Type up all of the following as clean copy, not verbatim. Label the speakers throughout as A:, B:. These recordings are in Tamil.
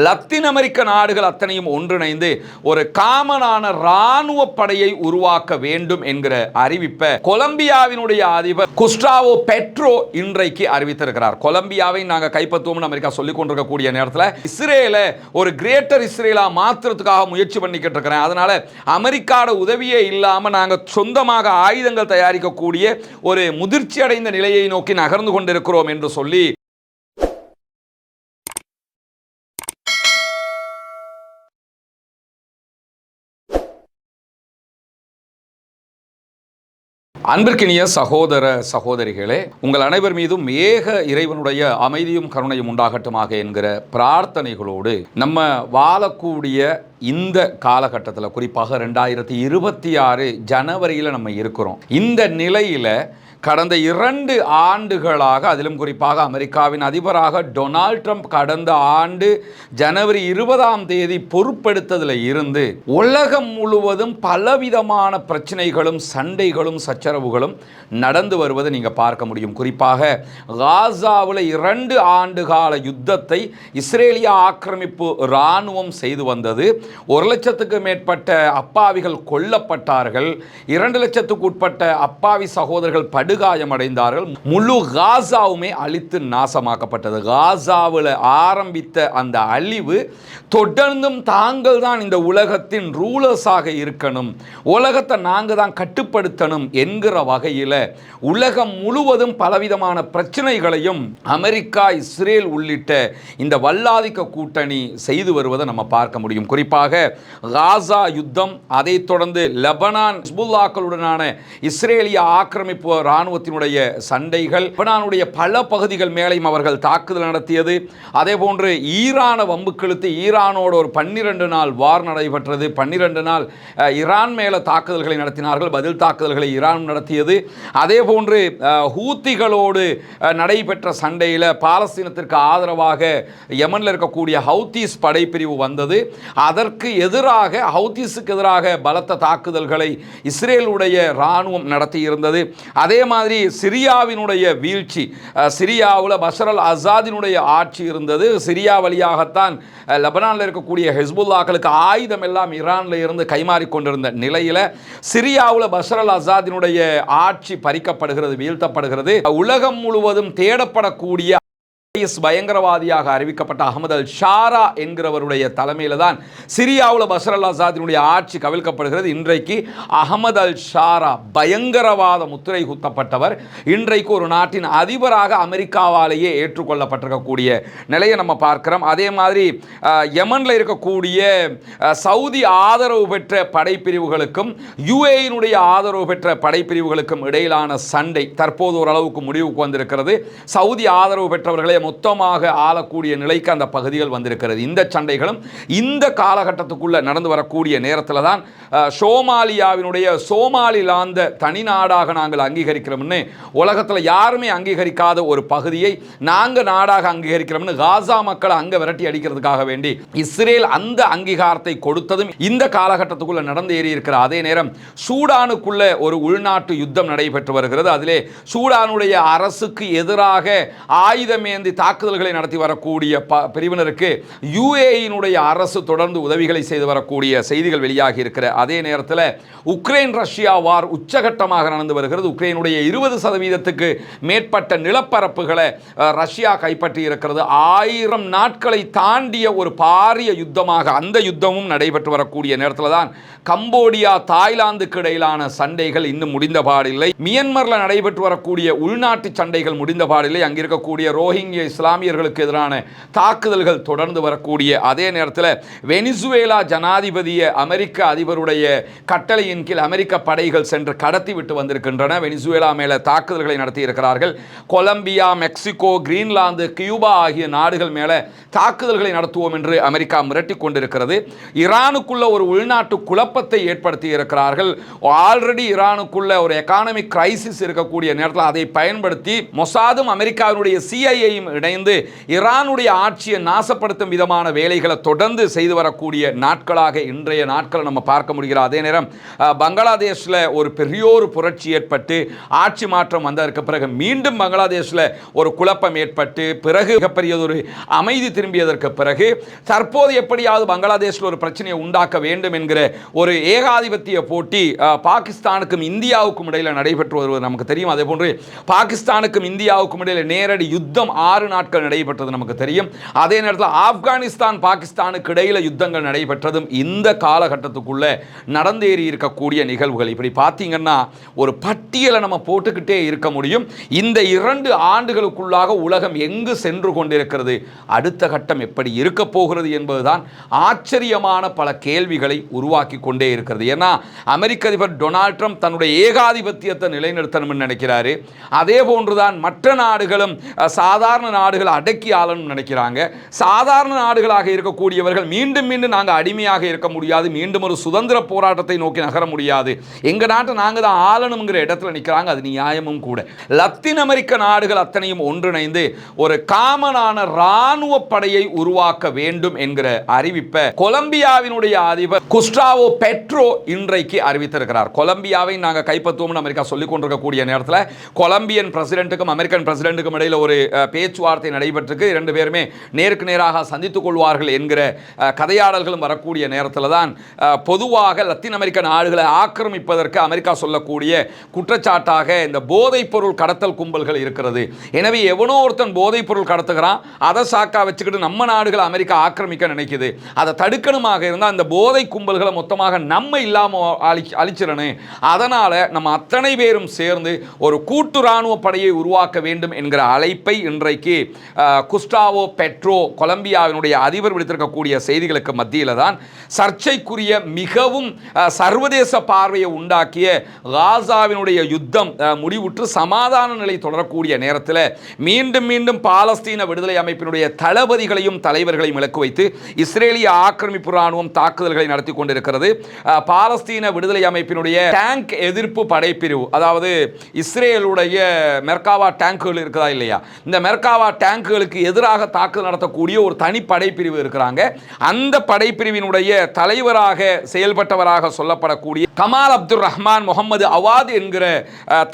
A: லத்தீன் அமெரிக்க நாடுகள் அத்தனையும் ஒன்றிணைந்து ஒரு காமனான இராணுவ படையை உருவாக்க வேண்டும் என்கிற அறிவிப்பை கொலம்பியாவினுடைய அதிபர் குஸ்டாவோ பெட்ரோ இன்றைக்கு அறிவித்திருக்கிறார். கொலம்பியாவை நாங்கள் கைப்பற்றுவோம்னு அமெரிக்கா சொல்லிக் கொண்டிருக்கக்கூடிய நேரத்தில் இஸ்ரேலை ஒரு கிரேட்டர் இஸ்ரேலா மாற்றுறதுக்காக முயற்சி பண்ணிக்கிட்டு இருக்கிறேன். அதனால அமெரிக்காவோட உதவியே இல்லாமல் நாங்கள் சொந்தமாக ஆயுதங்கள் தயாரிக்கக்கூடிய ஒரு முதிர்ச்சி அடைந்த நிலையை நோக்கி நகர்ந்து கொண்டிருக்கிறோம் என்று சொல்லி அன்பிற்கினிய சகோதர சகோதரிகளே, உங்கள் அனைவர் மீதும் ஏக இறைவனுடைய அமைதியும் கருணையும் உண்டாகட்டுமாக என்கிற பிரார்த்தனைகளோடு நம்ம வாழக்கூடிய இந்த காலகட்டத்தில், குறிப்பாக 2026 ஜனவரியில் நம்ம இருக்கிறோம். இந்த நிலையில் கடந்த 2 ஆண்டுகளாக, அதிலும் குறிப்பாக அமெரிக்காவின் அதிபராக டொனால்ட் ட்ரம்ப் கடந்த ஆண்டு ஜனவரி 20ஆம் தேதி பொறுப்பெடுத்ததில் இருந்து உலகம் முழுவதும் பலவிதமான பிரச்சனைகளும் சண்டைகளும் சச்சரவுகளும் நடந்து வருவதை நீங்கள் பார்க்க முடியும். குறிப்பாக காசாவில் 2 ஆண்டு கால யுத்தத்தை இஸ்ரேலிய ஆக்கிரமிப்பு இராணுவம் செய்து வந்தது. 1 லட்சத்துக்கு மேற்பட்ட அப்பாவிகள் கொல்லப்பட்டார்கள். 2 லட்சத்துக்கு உட்பட்ட அப்பாவி சகோதரர்கள் படுகாயமடைந்தார்கள். முழு காசாவுமே அழித்து நாசமாக்கப்பட்டது. காசாவில் ஆரம்பித்த அந்த அழிவு தொடர்ந்தும் தாங்கள் தான் இந்த உலகத்தின் ரூலர்ஸாக இருக்கணும், உலகத்தை நாங்கள் தான் கட்டுப்படுத்தணும் என்கிற வகையில் உலகம் முழுவதும் பலவிதமான பிரச்சனைகளையும் அமெரிக்கா, இஸ்ரேல் உள்ளிட்ட இந்த வல்லாதிக்க கூட்டணி செய்து வருவதை நம்ம பார்க்க முடியும். குறிப்பாக காசா யுத்தம், அதைத் தொடர்ந்து லெபனான் ஹிஸ்புல்லாக்களுடனான இஸ்ரேலிய ஆக்கிரமிப்பு இராணுவத்தினுடைய சண்டைகள், லெபனானுடைய பல பகுதிகள் மேலையும் அவர்கள் தாக்குதல் நடத்தியது. அதே போன்று ஈரானை வம்புக்கிழுத்து ஈரானோடு ஒரு 12 நாள் வார் நடைபெற்றது. 12 நாள் ஈரான் மேலே தாக்குதல்களை நடத்தினார்கள், பதில் தாக்குதல்களை ஈரான் நடத்தியது. அதே போன்று ஹூத்திகளோடு நடைபெற்ற சண்டையில் பாலஸ்தீனத்திற்கு ஆதரவாக யமனில் இருக்கக்கூடிய ஹவுதீஸ் படைப்பிரிவு வந்தது. அதற்கு எதிராக, ஹவுதீஸுக்கு எதிராக பலத்த தாக்குதல்களை இஸ்ரேலுடைய இராணுவம் நடத்தி இருந்தது. அதே மாதிரி சிரியாவினுடைய வீழ்ச்சி, சிரியாவில் பஷர் அல் அசாதினுடைய ஆட்சி இருந்தது. சிரியா வழியாகத்தான் லெபனானில் இருக்கக்கூடிய ஹிஸ்புல்லாக்களுக்கு ஆயுதம் எல்லாம் ஈரானில் இருந்து கைமாறி கொண்டிருந்த நிலையில் சிரியாவில் பஷர் அல் அசாதினுடைய ஆட்சி பறிக்கப்படுகிறது, வீழ்த்தப்படுகிறது. உலகம் முழுவதும் தேடப்படக்கூடிய பயங்கரவாதியாக அறிவிக்கப்பட்ட அகமது அல் ஷாரா என்கிறவருடைய தலைமையில் தான் சிரியாவில் பஷர் அல் அசாதினுடைய ஆட்சி கவிழ்க்கப்படுகிறது. இன்றைக்கு அகமது அல் ஷாரா பயங்கரவாத முத்திரை குத்தப்பட்டவர் இன்றைக்கு ஒரு நாட்டின் அதிபராக அமெரிக்காவாலேயே ஏற்றுக்கொள்ளப்பட்டிருக்கக்கூடிய நிலையை நம்ம பார்க்கிறோம். அதே மாதிரி யமனில் இருக்கக்கூடிய சவுதி ஆதரவு பெற்ற படைப்பிரிவுகளுக்கும் யுஏயினுடைய ஆதரவு பெற்ற படைப்பிரிவுகளுக்கும் இடையிலான சண்டை தற்போது ஓரளவுக்கு முடிவுக்கு வந்திருக்கிறது. சவுதி ஆதரவு பெற்றவர்களை மொத்தமாக ஆளக்கூடிய நிலைக்கு அந்த பகுதிகள் வந்திருக்கிறது. இந்த சண்டைகளும் இந்த காலகட்டத்துக்குள்ள நடந்து வரக்கூடிய நேரத்தில் தான் சோமாலியாவினுடைய சோமாலிலாந்த தனி நாடாக நாங்கள் அங்கீகரிக்கிறோம்னு உலகத்தில் யாருமே அங்கீகரிக்காத ஒரு பகுதியை நாங்கள் நாடாக அங்கீகரிக்கிறோம்னு காசா மக்களை அங்கே விரட்டி அடிக்கிறதுக்காக வேண்டி இஸ்ரேல் அந்த அங்கீகாரத்தை கொடுத்ததும் இந்த காலகட்டத்துக்குள்ள நடந்து ஏறி இருக்கிற அதே நேரம் சூடானுக்குள்ள ஒரு உள்நாட்டு யுத்தம் நடைபெற்று வருகிறது. அதிலே சூடானுடைய அரசுக்கு எதிராக ஆயுதமேந்தி தாக்குதல்களை நடத்தி வரக்கூடிய பிரிவினருக்கு யுஏயினுடைய அரசு தொடர்ந்து உதவிகளை செய்து வரக்கூடிய செய்திகள் வெளியாகி இருக்கிற அதே நேரத்தில் உக்ரைன் ரஷ்யா வார் உச்சகட்டமாக நடந்து வருகிறது. உக்ரைனுடைய 20% மேற்பட்ட நிலப்பரப்புகளை ரஷ்யா கைப்பற்றி இருக்கிறது. 1000 நாட்களை தாண்டிய ஒரு பாரிய யுத்தமாக அந்த யுத்தமும் நடைபெற்று வரக்கூடிய நேரத்தில் தான் கம்போடியா, தாய்லாந்துக்கு இடையிலான சண்டைகள் இன்னும் முடிந்த பாடில்லை. மியன்மரில் நடைபெற்று வரக்கூடிய உள்நாட்டு சண்டைகள் முடிந்த பாடில்லை. அங்கே இருக்கக்கூடிய ரோஹிங்கிய இஸ்லாமியர்களுக்கு எதிரான தாக்குதல்கள் தொடர்ந்து வரக்கூடிய அதே நேரத்தில் வெனிசுவேலா ஜனாதிபதியை அமெரிக்க அதிபருடைய கட்டளையின் கீழ் அமெரிக்க படைகள் சென்று கடத்தி விட்டு வந்திருக்கின்றன. வெனிசுவேலா மேலே தாக்குதல்களை நடத்தி இருக்கிறார்கள். கொலம்பியா, மெக்சிகோ, கிரீன்லாந்து, கியூபா ஆகிய நாடுகள் மேலே தாக்குதல்களை நடத்துவோம் என்று அமெரிக்கா மிரட்டி கொண்டிருக்கிறது. ஈரானுக்குள்ள ஒரு உள்நாட்டு குழப்பத்தை ஏற்படுத்தி இருக்கிறார்கள். ஆல்ரெடி ஈரானுக்குள்ள ஒரு எகானமிக் கிரைசிஸ் இருக்கக்கூடிய நேரத்தில் அதை பயன்படுத்தி மொசாதும் அமெரிக்காவினுடைய CIA இணைந்து ஈரானுடைய ஆட்சியை நாசப்படுத்தும் விதமான வேலைகளை தொடர்ந்து செய்து வரக்கூடிய நாட்களாக இன்றைய நாட்களை நம்ம பார்க்க முடிகிறோம். அதே நேரம் பங்களாதேஷில் ஒரு பெரியோரு புரட்சி ஏற்பட்டு ஆட்சி மாற்றம் வந்ததற்கு பிறகு மீண்டும் பங்களாதேஷில் ஒரு குழப்பம் ஏற்பட்டு பிறகு மிகப்பெரியதொரு அமைதி திரும்பியதற்கு பிறகு தற்போது எப்படியாவது பங்களாதேஷில் ஒரு பிரச்சனையை உண்டாக்க வேண்டும் என்கிற ஒரு ஏகாதிபத்திய போட்டி பாகிஸ்தானுக்கும் இந்தியாவுக்கும் இடையில் நடைபெற்று வருவது நமக்கு தெரியும். அதே போன்று பாகிஸ்தானுக்கும் இந்தியாவுக்கும் இடையில் நேரடி யுத்தம் 6 நாட்கள் நடைபெற்றது நமக்கு தெரியும். அதே நேரத்தில் ஆப்கானிஸ்தான் பாகிஸ்தானுக்கு இடையில் யுத்தங்கள் நடைபெற்றதும் இந்த காலகட்டத்துக்குள்ள நடந்தேறி இருக்கக்கூடிய நிகழ்வுகள். இப்படி பார்த்தீங்கன்னா ஒரு பட்டியலை நம்ம போட்டுக்கிட்டே இருக்க முடியும். இந்த 2 ஆண்டுகளுக்குள்ளாக உலகம் எங்கு சென்று கொண்டிருக்கிறது, அடுத்த கட்டம் எப்படி இருக்க போகிறது என்பதுதான் ஆச்சரியமான பல கேள்விகளை உருவாக்கி கொண்டே இருக்கிறது. ஏன்னா அமெரிக்க அதிபர் டொனால்ட் ட்ரம்ப் தன்னுடைய ஏகாதிபத்தியத்தை நிலைநிறுத்தணும்னு நினைக்கிறாரு. அதே போன்றுதான் மற்ற நாடுகளும் சாதாரண நாடுகள் அடக்கி ஆளணும்னு நினைக்கிறாங்க. சாதாரண நாடுகளாக இருக்கக்கூடியவர்கள் மீண்டும் மீண்டும் நாங்கள் அடிமையாக இருக்க முடியாது, மீண்டும் ஒரு சுதந்திர போராட்டத்தை நோக்கி நகர முடியாது, எங்க நாட்டை நாங்கள் தான் ஆளணுங்கிற இடத்துல நிற்கிறாங்க. அது நியாயமும் கூட. லத்தீன் அமெரிக்க நாடுகள் அத்தனையும் ஒன்றிணைந்து ஒரு காமனான இராணுவ படையை உருவாக்க வேண்டும் என்கிற அறிவிப்பை கொலம்பியாவினுடைய அதிபர் குஸ்டாவோ பெட்ரோ இன்றைக்கு அறிவித்திருக்கிறார். கொலம்பியாவை நாங்கள் கைப்பற்றுவோம்னு அமெரிக்கா சொல்லிக் கொண்டிருக்கக்கூடிய நேரத்தில் கொலம்பியன் பிரசிடென்ட்டுக்கும் அமெரிக்கன் பிரசிடென்ட்டுக்கும் இடையில் ஒரு பேச்சுவார்த்தை நடைபெற்றிருக்கு. 2 பேருமே நேருக்கு நேராக சந்தித்துக் கொள்வார்கள் என்கிற கதையாடல்களும் வரக்கூடிய நேரத்தில் தான் பொதுவாக லத்தீன் அமெரிக்க நாடுகளை ஆக்கிரமிப்பதற்கு அமெரிக்கா சொல்லக்கூடிய குற்றச்சாட்டாக இந்த போதைப் பொருள் கடத்தல் கும்பல்கள் இருக்கிறது. எனவே எவனோ ஒருத்தன் போதைப் பொருள் கடத்துகிறான், அதை சாக்கா வச்சுக்கிட்டு நம்ம நாடுகளை அமெரிக்கா ஆக்கிரமிக்க நினைக்குது. அதை தடுக்கணுமாக இருந்தால் அந்த போதை கும்பல்களை மொத்தமாக நம்ம இல்லாமல் அழிச்சிடணும். அதனால நம்ம அத்தனை பேரும் சேர்ந்து ஒரு கூட்டு இராணுவ படையை உருவாக்க வேண்டும் என்கிற அழைப்பை இன்றைக்கு குஸ்டாவோ பெட்ரோ கொலம்பியாவினுடைய அதிபர் விடுத்திருக்கக்கூடிய செய்திகளுக்கு மத்தியில் தான் சர்ச்சைக்குரிய மிகவும் சர்வதேச பார்வையை உண்டாக்கிய காசாவினுடைய யுத்தம் முடிவுற்று சமாதான நிலை தொடரக்கூடிய நேரத்தில் மீண்டும் மீண்டும் பாலஸ்தீன விடுதலை அமைப்பினுடைய தளபதிகளையும் தலைவர்களையும் இலக்கு வைத்து இஸ்ரேலிய ஆக்கிரமிப்பு இராணுவம் தாக்குதல்களை நடத்தி கொண்டிருக்கிறது. பாலஸ்தீன விடுதலை அமைப்பினுடைய டேங்க் எதிர்ப்பு படைப்பிரிவு, அதாவது இஸ்ரேலுடைய மெர்காவா டேங்குகள் இருக்குதா இல்லையா, இந்த மெர்காவா டேங்குகளுக்கு எதிராக தாக்குதல் நடத்தக்கூடிய ஒரு தனி படைப்பிரிவு இருக்கிறாங்க. அந்த படைப்பிரிவினுடைய தலைவராக செயல்பட்டவராக சொல்லப்படக்கூடிய கமால் அப்துல் ரஹ்மான் முகமது அவாத் என்கிற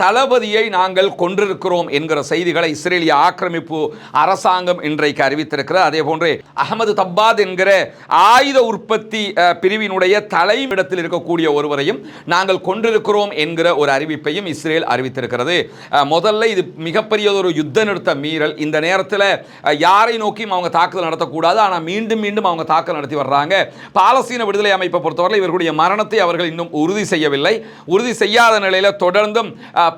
A: தளபதியை நாங்கள் கொண்டிருக்கிறோம் என்கிற செய்திகளை இஸ்ரேலிய ஆக்கிரமிப்பு அரசாங்கம் இன்றைக்கு அறிவித்திருக்கிறது. அதே போன்று அகமது தப்பாத் என்கிற ஆயுத உற்பத்தி பிரிவினுடைய தலைமையிடத்தில் இருக்கக்கூடிய ஒருவரையும் நாங்கள் கொண்டிருக்கிறோம் என்கிற ஒரு அறிவிப்பையும் இஸ்ரேல் அறிவித்திருக்கிறது. முதல்ல இது மிகப்பெரிய ஒரு யுத்த நிறுத்த மீறல். இந்த நேரத்தில் யாரை நோக்கியும் அவங்க தாக்குதல் நடத்தக்கூடாது. ஆனால் மீண்டும் மீண்டும் அவங்க தாக்குதல் நடத்தி வர்றாங்க. பாலஸ்தீன விடுதலை அமைப்பை பொறுத்தவரை இவர்களுடைய மரணத்தை அவர்கள் இன்னும் உறுதி செய்யவில்லை. உறுதி செய்யாத நிலையில் தொடர்ந்தும்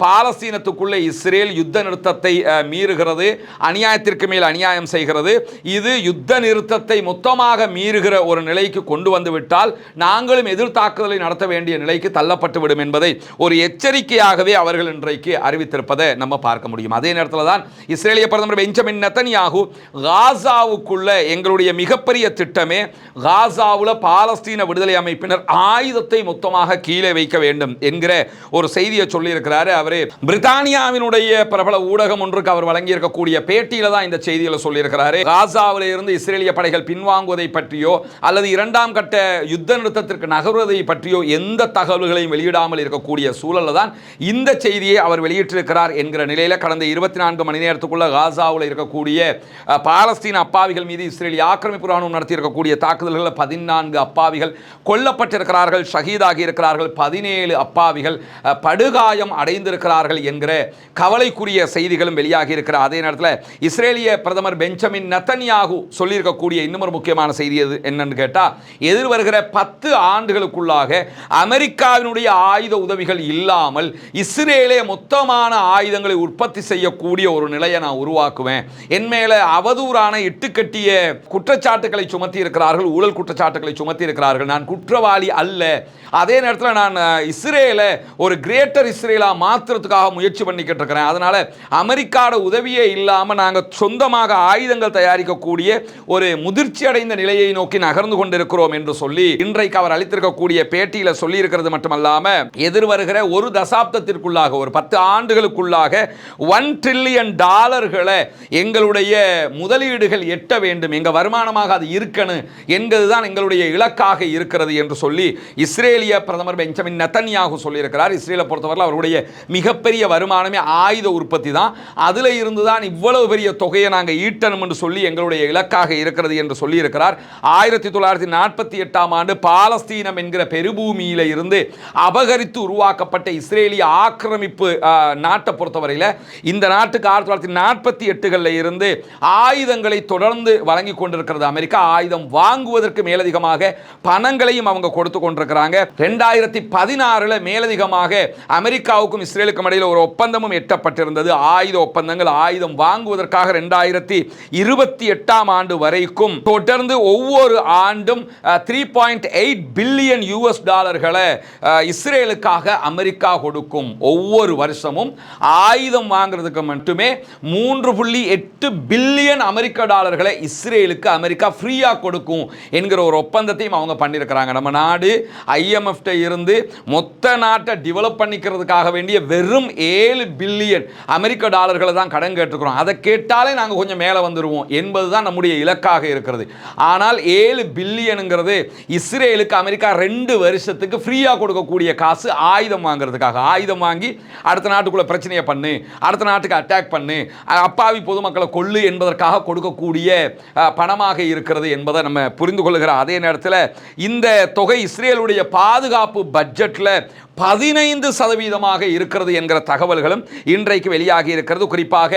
A: பாலஸ்தீனத்துக்குள்ளே இஸ்ரேல் யுத்த நிறுத்தத்தை மீறுகிறது, அநியாயத்திற்கு மேல் அநியாயம் செய்கிறது. இது யுத்த நிறுத்தத்தை மொத்தமாக மீறுகிற ஒரு நிலைக்கு கொண்டு வந்து விட்டால் நாங்களும் எதிர்த்தாக்குதலை நடத்த வேண்டிய நிலைக்கு தள்ளப்பட்டுவிடும் என்பதை ஒரு எச்சரிக்கையாகவே அவர்கள் இன்றைக்கு அறிவித்திருப்பதை நம்ம பார்க்க முடியும். அதே நேரத்தில் தான் இஸ்ரேலிய பிரதமர் பெஞ்சமின் நெத்தன்யாகு காசாவுக்குள்ள எங்களுடைய மிகப்பெரிய திட்டமே காசாவில் பாலஸ்தீன விடுதலை அமைப்பினர் ஆயுதத்தை மொத்தமாக கீழே வைக்க வேண்டும் என்கிற ஒரு செய்தியை சொல்லியிருக்கிறார். அவர் பிரித்தானியாவினுடைய பிரபல ஊடகம் ஒன்றுக்கு அவர் வழங்கியிருக்கக்கூடிய பேட்டியில தான் இந்த செய்திகளை சொல்லியிருக்கிறார். காசாவில் இருந்து இஸ்ரேலிய படைகள் பின்வாங்குவதை பற்றியோ அல்லது 2ஆம் கட்ட யுத்த நிறுத்தத்திற்கு நகர்வதை பற்றியோ எந்த தகவல்களையும் வெளியிடாமல் இருக்கக்கூடிய சூழலில் தான் இந்த செய்தியை அவர் வெளியிட்டிருக்கிறார் என்கிற நிலையில் கடந்த 24 மணி நேரத்துக்குள்ள காசாவில் இருக்கக்கூடிய பாலஸ்தீன அப்பாவிகள் மீது இஸ்ரேலிய ஆக்கிரமிப்பு ராணுவம் நடத்தி இருக்கக்கூடிய தாக்குதல்களில் 14 அப்பாவிகள் கொல்லப்பட்டிருக்கிறார்கள், ஷஹீதாகி இருக்கிறார்கள், 17 அப்பாவிகள் படுகாயம் அடைந்திருக்கிறார்கள் என்கிற கவலைக்குரிய செய்திகளும் வெளியாகி இருக்கிற அதே நேரத்தில் இஸ்ரேலிய பிரதமர் பெஞ்சமின் நெத்தன்யாகு சொல்லியிருக்கக்கூடிய இன்னொரு முக்கியமான செய்தி என்னன்னு கேட்டால், எதிர்வருகிற 10 ஆண்டுகளுக்குள்ளாக அமெரிக்காவினுடைய ஆயுத உதவிகள் இல்லாமல் இஸ்ரேலே மொத்தமான ஆயுதங்களை உற்பத்தி செய்யக்கூடிய ஒரு நிலையை நான் உருவாக்குவேன். என் மேலே அவதூறான இட்டுக்கட்டிய குற்றச்சாட்டுகளை சுமத்தி இருக்கிறார்கள், ஊழல் குற்றச்சாட்டுகளை சுமத்தி இருக்கிறார்கள். நான் குற்றவாளி அல்ல. அதே நேரத்தில் நான் இஸ்ரேலை ஒரு கிரேட்டர் இஸ்ரேலா மாற்றுறதுக்காக முயற்சி பண்ணிக்கிட்டு இருக்கிறேன். அதனால அமெரிக்காவோட உதவியே இல்லாமல் நாங்கள் சொந்தமாக ஆயுதங்கள் தயாரிக்கக்கூடிய ஒரு முதிர்ச்சி அடைந்த நிலையை நோக்கி நகர்ந்து கொண்டிருக்கிறோம் என்று சொல்லி இன்றைக்கு அவர் அளித்திருக்கக்கூடிய பேட்டியில் சொல்லி இருக்கிறது மட்டுமல்லாம எதிர்வருகிற ஒரு தசாப்தத்திற்குள்ளாக ஒரு 10 ஆண்டுகளுக்குள்ளாக $1 trillion எங்களுடைய முதலீடுகள் எட்ட வேண்டும், எங்கள் வருமானமாக அது இருக்கணும் என்பதுதான் எங்களுடைய இலக்காக இருக்கிறது என்று சொல்லி இஸ்ரேலிய பிரதமர் பெஞ்சமின் நெதன்யாகு சொல்லியிருக்கிறார். இஸ்ரேலை பொறுத்தவரை அவருடைய மிகப்பெரிய வருமானமே ஆயுத உற்பத்தி தான். அதில் இருந்து தான் இவ்வளவு பெரிய தொகையை நாங்கள் ஈட்டணும் என்று சொல்லி எங்களுடைய இலக்காக இருக்கிறது என்று சொல்லியிருக்கிறார். 1948 ஆண்டு பாலஸ்தீனம் என்கிற பெருபூமியில இருந்து அபகரித்து உருவாக்கப்பட்ட இஸ்ரேலிய ஆக்கிரமிப்பு நாட்டை பொறுத்தவரையில் இந்த நாட்டுக்கு 1948 இருந்து ஆயுதங்களை தொடர்ந்து வழங்கி கொண்டிருக்கிறது அமெரிக்கா. ஆயுதம் வாங்குவதற்கு மேலதிகமாக பணங்களையும் அவங்க கொடுத்து கொண்டிருக்கிறாங்க. 2016 மேலதிகமாக அமெரிக்காவுக்கும் இஸ்ரேலுக்கும் இடையில் ஒரு ஒப்பந்தமும் எட்டப்பட்டிருந்தது. ஆயுத ஒப்பந்தங்கள், ஆயுதம் வாங்குவதற்காக 2028 ஆண்டு வரைக்கும் தொடர்ந்து ஒவ்வொரு ஆண்டும் $3.8 பில்லியன் இஸ்ரேலுக்காக அமெரிக்கா கொடுக்கும். ஒவ்வொரு வருஷமும் ஆயுதம் வாங்குறதுக்கு மட்டுமே $3.8 பில்லியன் இஸ்ரேலுக்கு அமெரிக்கா ஃப்ரீயா கொடுக்கும் என்கிற ஒரு ஒப்பந்தத்தையும் அவங்க பண்ணியிருக்கிறாங்க. நம்ம நாடு IMF இருந்து மொத்த நாட்டை டெவலப் பண்ணிக்கிறதுக்காக வேண்டிய வெறும் $7 பில்லியன் தான் கடன் கேட்டுக்கிறோம். அதை கேட்டாலே நாங்கள் கொஞ்சம் மேலே வந்துடுவோம் என்பதுதான் நம்முடைய இலக்காக இருக்கிறது. ஆனால் $7 பில்லியனுங்கிறது இஸ்ரேலுக்கு அமெரிக்கா 2 வருஷத்துக்கு ஃப்ரீயா கொடுக்கக்கூடிய காசு. ஆயுதம் வாங்குறதுக்காக, ஆயுதம் வாங்கி அடுத்த நாட்டுக்குள்ள பிரச்சனையை பண்ணு, அடுத்த நாட்டுக்கு அட்டாக் பண்ணு, அப்பாவி பொதுமக்களை கொள்ளு என்பதற்காக கொடுக்கக்கூடிய பணமாக இருக்கிறது என்பதை நம்ம புரிந்து கொள்ளுகிற அதே நேரத்தில் இந்த தொகை இஸ்ரேலுடைய பாதுகாப்பு பட்ஜெட்டில் 15% இருக்கிறது என்கிற தகவல்களும் இன்றைக்கு வெளியாகி இருக்கிறது. குறிப்பாக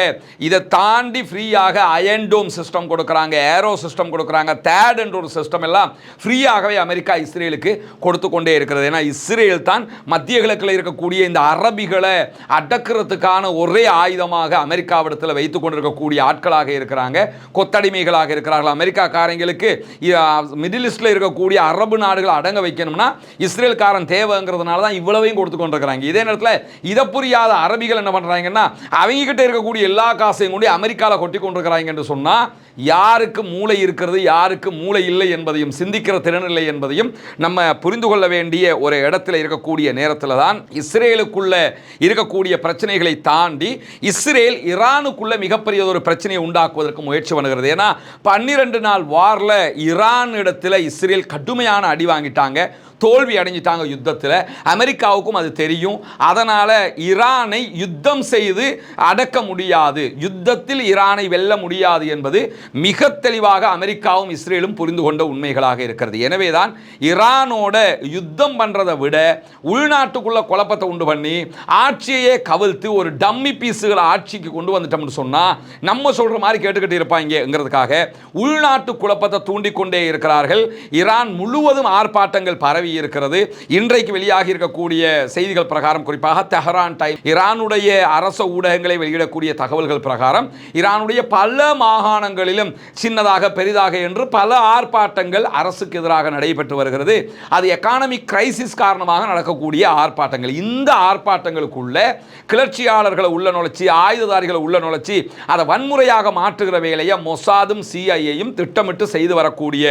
A: இதை தாண்டி ஃப்ரீயாக அயன் டோம் சிஸ்டம் கொடுக்குறாங்க, ஏரோ சிஸ்டம் கொடுக்குறாங்க, தேட் என்ற ஒரு சிஸ்டம் எல்லாம் ஃப்ரீயாகவே அமெரிக்கா இஸ்ரேலுக்கு கொடுத்து கொண்டே இருக்கிறது. ஏன்னா இஸ்ரேல் தான் மத்திய கிழக்கில் இருக்கக்கூடிய இந்த அரபிகளை அடக்கிறதுக்கான ஒரே ஆயுதமாக அமெரிக்காவிடத்தில் வைத்துக் கொண்டிருக்கக்கூடிய ஆட்களாக இருக்கிறாங்க, கொத்தடிமைகளாக இருக்கிறார்கள். அமெரிக்காக்காரங்களுக்கு மிடில் ஈஸ்டில் இருக்கக்கூடிய அரபு நாடுகளை அடங்க வைக்கணும்னா இஸ்ரேல்காரன் தேவைங்கிறதுனால தான் இவ்வளவையும் கொடுத்து கொண்டிருக்கிறாங்க. இதே நேரத்தில் இதை புரியாத அரபிகள் என்ன பண்றாங்கன்னா, அவங்க கிட்ட இருக்கக்கூடிய எல்லா காசையும் கொண்டு அமெரிக்காவில் கொட்டி கொண்டிருக்கிறாங்க என்று சொன்னா யாருக்கு மூளை இருக்கிறது, யாருக்கு மூளை இல்லை என்பதையும், சிந்திக்கிற திறன் இல்லை என்பதையும் நம்ம புரிந்து கொள்ள வேண்டிய ஒரு இடத்துல இருக்கக்கூடிய நேரத்தில் தான் இஸ்ரேலுக்குள்ள இருக்கக்கூடிய பிரச்சனைகளை தாண்டி இஸ்ரேல் ஈரானுக்குள்ள மிகப்பெரிய ஒரு பிரச்சனையை உண்டாக்குவதற்கு முயற்சி பண்ணுகிறது. ஏன்னா 12 நாள் வார்ல ஈரான் இடத்துல இஸ்ரேல் கடுமையான அடி வாங்கிட்டாங்க, தோல்வி அடைஞ்சிட்டாங்க யுத்தத்தில். அமெரிக்காவுக்கும் அது தெரியும். அதனால ஈரானை யுத்தம் செய்து அடக்க முடியாது, யுத்தத்தில் ஈரானை வெல்ல முடியாது என்பது மிக தெளிவாக அமெரிக்காவும் இஸ்ரேலும் புரிந்து கொண்ட உண்மைகளாக இருக்கிறது. எனவேதான் ஈரானோட யுத்தம் பண்றதை விட உள்நாட்டுக்குள்ள குழப்பத்தை உண்டு பண்ணி ஆட்சியே கவிழ்த்து ஒரு டம்மி பீஸுகளை ஆட்சிக்கு கொண்டு வந்துட்டோம்னு சொன்னா நம்ம சொல்ற மாதிரி கேட்டுக்கிட்டு இருப்பாங்கிறதுக்காக உள்நாட்டு குழப்பத்தை தூண்டிக்கொண்டே இருக்கிறார்கள். ஈரான் முழுவதும் ஆர்ப்பாட்டங்கள் பரவி இருக்கிறது. இன்றைக்கு வெளியாகி இருக்கக்கூடிய செய்திகள் பிரகாரம், குறிப்பாக தெஹரான் டைம், ஈரானுடைய அரச ஊடகங்களை வெளியிடக்கூடிய தகவல்கள் பிரகாரம் ஈரானுடைய பல மாகாணங்களிலும் சின்னதாக பெரிதாக என்று பல ஆர்ப்பாட்டங்கள் அரசுக்கு எதிராக நடைபெற்று வருகிறது. அது எகானமிக் கிரைசிஸ் காரணமாக நடக்கக்கூடிய ஆர்ப்பாட்டங்கள். இந்த ஆர்ப்பாட்டங்களுக்குள்ள கிளர்ச்சியாளர்களை உள்ள நுழைச்சி, ஆயுததாரிகளை உள்ள நுழைச்சி அதை வன்முறையாக மாற்றுகிற வேலையை மொசாதும் CIA-யும் திட்டமிட்டு செய்து வரக்கூடிய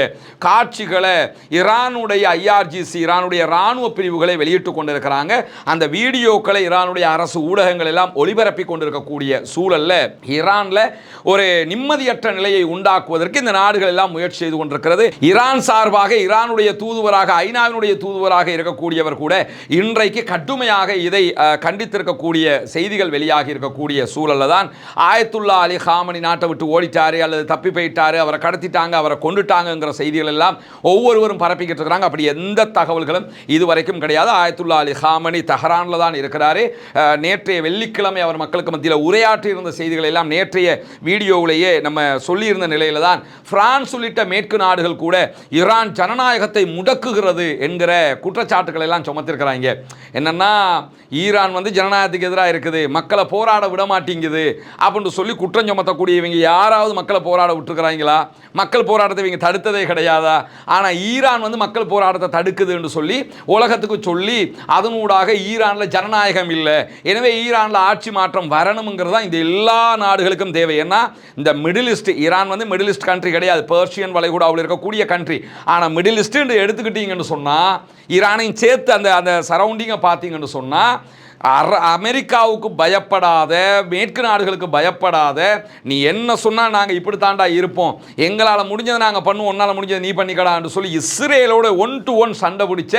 A: காட்சிகளை ஈரானுடைய IRGC, ஈரானுடைய ராணுவ பிரிவுகளை வெளியிட்டுக் கொண்டிருக்கிறாங்க. அந்த வீடியோக்களை ஈரானுடைய அரசு ஊடகங்கள் எல்லாம் ஒளிபரப்பி கொண்டிருக்கக்கூடிய சூழல்ல ஈரான்ல ஒரு நிம்மதியற்ற நிலையை உண்டாக்குவதற்கு இந்த நாடுகள் எல்லாம் முயற்சி செய்து கொண்டிருக்கிறது. ஈரான் சார்பாக ஈரானுடைய தூதுவராக, ஐநாவினுடைய தூதுவராக இருக்கக்கூடியவர் கூட இன்றைக்கு கடுமையாக இதை கண்டித்திருக்கக்கூடிய செய்திகள் வெளியாகி இருக்கக்கூடிய சூழல்ல தான் ஆயத்துல்லா அலி காமனி நாட்டை விட்டு ஓடிட்டாரு அல்லது தப்பி போயிட்டாரு, அவரை கடத்திட்டாங்க, அவரை கொண்டுட்டாங்கிற செய்திகள் எல்லாம் ஒவ்வொருவரும் பரப்பிக்கிட்டு இருக்கிறாங்க. அப்படி எந்த தகவல்களும் இதுவரைக்கும் கிடையாது. ஆயத்துல்லா அலி காமனி தெஹரான்ல தான் இருக்கிறாரு. நேற்றைய வெள்ளிக்கிழமை அவர் மக்களுக்கு மத்தியில் உரையாற்றி இருந்த செய்திகள் எல்லாம் நேற்றைய வீடியோவிலேயே நம்ம சொல்லியிருந்த நிலையில தான் பிரான்ஸ் உள்ளிட்ட மேற்கு நாடுகள் கூட ஈரான் ஜனநாயகத்தை முடக்குகிறது என்கிற குற்றச்சாட்டுகள் எல்லாம் சுமத்திருக்கிறாங்க. என்னன்னா, ஈரான் வந்து ஜனநாயகத்துக்கு எதிராக இருக்குது, மக்களை போராட விட மாட்டேங்குது அப்படின்னு சொல்லி குற்றம் சுமத்தக்கூடிய இவங்க யாராவது மக்களை போராட விட்டுருக்கிறாங்களா? மக்கள் போராட்டத்தை இவங்க தடுத்ததே கிடையாதா? ஆனால் ஈரான் வந்து மக்கள் போராட்டத்தை தடுக்குது என்று சொல்லி உலகத்துக்கு சொல்லி அதனூடாக ஈரானில் ஜனநாயகம் இல்லை, எனவே ஈரானில் ஆட்சி மாற்றம் வரணுங்கிறது தான் இந்த எல்லா நாடுகளுக்கும் தேவை. ஏன்னா இந்த மிடில் ஈஸ்ட், ஈரான் வந்து மிடில் ஈஸ்ட் கண்ட்ரி கிடையாது, பெர்ஷியன் வளைகுடாவில் இருக்கக்கூடிய கண்ட்ரி. ஆனால் மிடில் ஈஸ்ட் எடுத்துக்கிட்டீங்கன்னு சொன்னால் ஈரானையும் சேர்த்து அந்த சரௌண்டிங்கை பார்த்தீங்கன்னு சொன்னால் அமெரிக்காவுக்கு பயப்படாத, மேற்கு நாடுகளுக்கு பயப்படாத, நீ என்ன சொன்னால் நாங்கள் இப்படி தாண்டா இருப்போம், எங்களால் முடிஞ்சதை நாங்கள் பண்ணுவோம், உன்னால் முடிஞ்சதை நீ பண்ணிக்கடான்னு சொல்லி இஸ்ரேலோட 1-to-1 சண்டை பிடிச்ச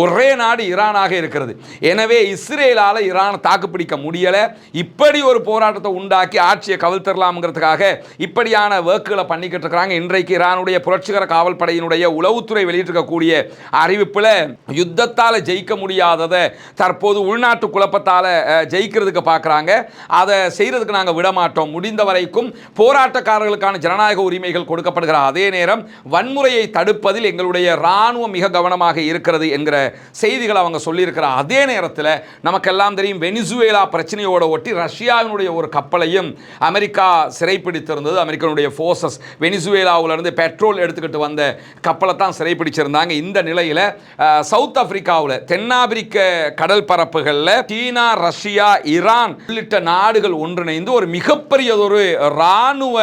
A: ஒரே நாடு ஈரானாக இருக்கிறது. எனவே இஸ்ரேலால் ஈரானை தாக்குப்பிடிக்க முடியலை. இப்படி ஒரு போராட்டத்தை உண்டாக்கி ஆட்சியை கவிழ்த்தரலாம்ங்கிறதுக்காக இப்படியான ஒர்க்குகளை பண்ணிக்கிட்டு இருக்கிறாங்க. இன்றைக்கு ஈரானுடைய புரட்சிகர காவல் படையினுடைய உளவுத்துறை வெளியிட்டிருக்கக்கூடிய அறிவிப்பில் யுத்தத்தால் ஜெயிக்க முடியாததை தற்போது உள்நாட்டு குழப்பத்தால் ஜெயிக்கிறதுக்கு பார்க்குறாங்க. அதை செய்கிறதுக்கு நாங்கள் விடமாட்டோம். முடிந்த வரைக்கும் போராட்டக்காரர்களுக்கான ஜனநாயக உரிமைகள் கொடுக்கப்படுகிற அதே நேரம் வன்முறையை தடுப்பதில் எங்களுடைய இராணுவம் மிக கவனமாக இருக்கிறது என்கிற செய்திகள் அவங்க சொல்லியிருக்கிற அதே நேரத்தில் நமக்கெல்லாம் தெரியும், வெனிசுவேலா பிரச்சனையோட ஒட்டி ரஷ்யாவினுடைய ஒரு கப்பலையும் அமெரிக்கா சிறைப்பிடித்திருந்தது. அமெரிக்கனுடைய ஃபோர்ஸஸ் வெனிசுவேலாவிலிருந்து பெட்ரோல் எடுத்துக்கிட்டு வந்த கப்பலை தான் சிறைப்பிடிச்சிருந்தாங்க. இந்த நிலையில் சவுத் ஆப்பிரிக்காவில், தென்னாப்பிரிக்க கடல் பரப்புகளில் சீனா, ரஷ்யா, ஈரான் உள்ளிட்ட நாடுகள் ஒன்றிணைந்து ஒரு மிகப்பெரியதொரு இராணுவ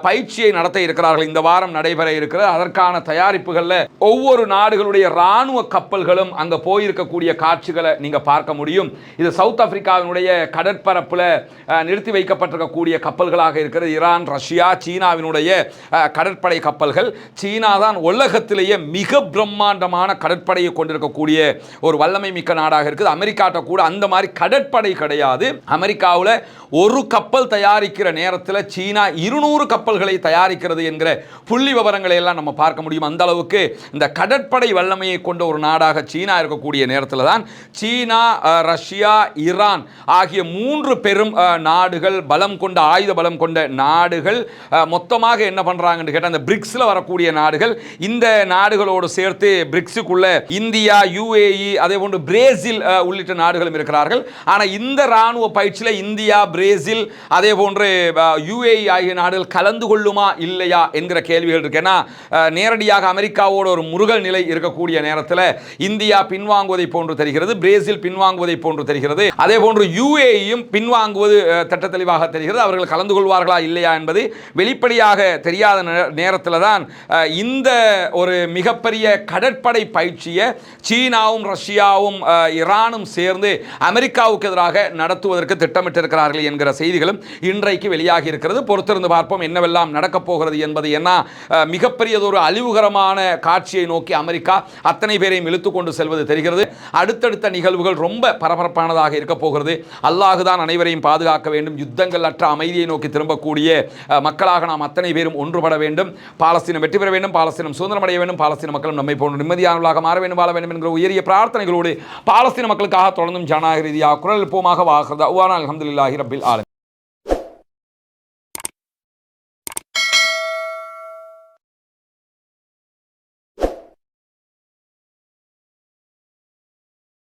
A: பயிற்சியை நடத்த இருக்கிறார்கள். இந்த வாரம் நடைபெற இருக்கிற அதற்கான தயாரிப்புகளில் ஒவ்வொரு நாடுகளுடைய இராணுவ கப்பல்களும் அங்கே போயிருக்கக்கூடிய காட்சிகளை நீங்கள் பார்க்க முடியும். இது சவுத் ஆப்பிரிக்காவினுடைய கடற்பரப்பில் நிறுத்தி வைக்கப்பட்டிருக்கக்கூடிய கப்பல்களாக இருக்கிறது. ஈரான், ரஷ்யா, சீனாவினுடைய கடற்படை கப்பல்கள். சீனா தான் உலகத்திலேயே மிக பிரம்மாண்டமான கடற்படையை கொண்டிருக்கக்கூடிய ஒரு வல்லமை மிக்க நாடாக இருக்குது. அமெரிக்காட்ட கூட அந்த மாதிரி கடற்படை கிடையாது. அமெரிக்காவில் ஒரு கப்பல் தயாரிக்கிற நேரத்தில் சீனா 200 கப்பல்களை தயாரிக்கிறது என்கிற புள்ளி விவரங்களை எல்லாம் நம்ம பார்க்க முடியும். அந்த அளவுக்கு இந்த கடற்படை வல்லமையை கொண்ட ஒரு நாடாக சீனா இருக்கக்கூடிய நேரத்தில் தான் சீனா, ரஷ்யா, ஈரான் ஆகிய 3 பெரும் நாடுகள், பலம் கொண்ட ஆயுத பலம் கொண்ட நாடுகள் மொத்தமாக என்ன பண்றாங்கன்னு கேட்டால் அந்த பிரிக்ஸில் வரக்கூடிய நாடுகள், இந்த நாடுகளோடு சேர்த்து பிரிக்ஸுக்குள்ள இந்தியா, UAE, அதே போன்று பிரேசில் உள்ளிட்ட நாடுகளும் இருக்கிறார்கள். ஆனால் இந்த இராணுவ பயிற்சியில் இந்தியா, பிரேசில், அதே போன்று UAE ஆகிய நாடுகள் கலந்து கொள்ளுமா இல்லையா என்கிற கேள்விகள் இருக்கு. ஏன்னா நேரடியாக அமெரிக்காவோட ஒரு முருகல் நிலை இருக்கக்கூடிய நேரத்தில் இந்தியா பின்வாங்குவதை போன்று தெரிகிறது, பிரேசில் பின்வாங்குவதை போன்று தெரிகிறது, அதே போன்று UAEயும் பின்வாங்குவது திட்ட தெளிவாக தெரிகிறது. அவர்கள் கலந்து கொள்வார்களா இல்லையா என்பது வெளிப்படையாக தெரியாத நேரத்தில் தான் இந்த ஒரு மிகப்பெரிய கடற்படை பயிற்சியை சீனாவும், ரஷ்யாவும், ஈரானும் சேர்ந்து அமெரிக்காவுக்கு எதிராக நடத்துவதற்கு திட்டமிட்டிருக்கிறார்கள் என்கிற செய்திகளும் இன்றைக்கு வெளியாகி இருக்கிறது. பொறுத்திருந்து பார்ப்போம் என்னவெல்லாம் நடக்கப் போகிறது என்பது. ஏன்னா மிகப்பெரியதொரு அழிவுகரமான காட்சியை நோக்கி அமெரிக்கா அத்தனை பேரையும் இழுத்துக் கொண்டு செல்வது தெரிகிறது. அடுத்தடுத்த நிகழ்வுகள் ரொம்ப பரபரப்பானதாக இருக்க போகிறது. அல்லாஹுதான் அனைவரையும் பாதுகாக்க வேண்டும். யுத்தங்கள் அற்ற அமைதியை நோக்கி திரும்பக்கூடிய மக்களாக நாம் அத்தனை பேரும் ஒன்றுபட வேண்டும். பாலஸ்தீனம் வெற்றி பெற வேண்டும், பாலஸ்தீனம் சுதந்திரம் அடைய வேண்டும், பாலஸ்தீன மக்களும் நம்மை போன்று நிம்மதியானவர்களாக மாற வேண்டும், வாழ வேண்டும் என்கிற உயரிய பிரார்த்தனைகளோடு பாலஸ்தீன மக்களுக்காக தொடர்ந்தும் ஜனநாயக ரீதியாக குரல் எழுப்புவோமாக. வாஹிர் தஅவானா அல்ஹம்துலில்லாஹி ரப்பில் ஆலமீன்.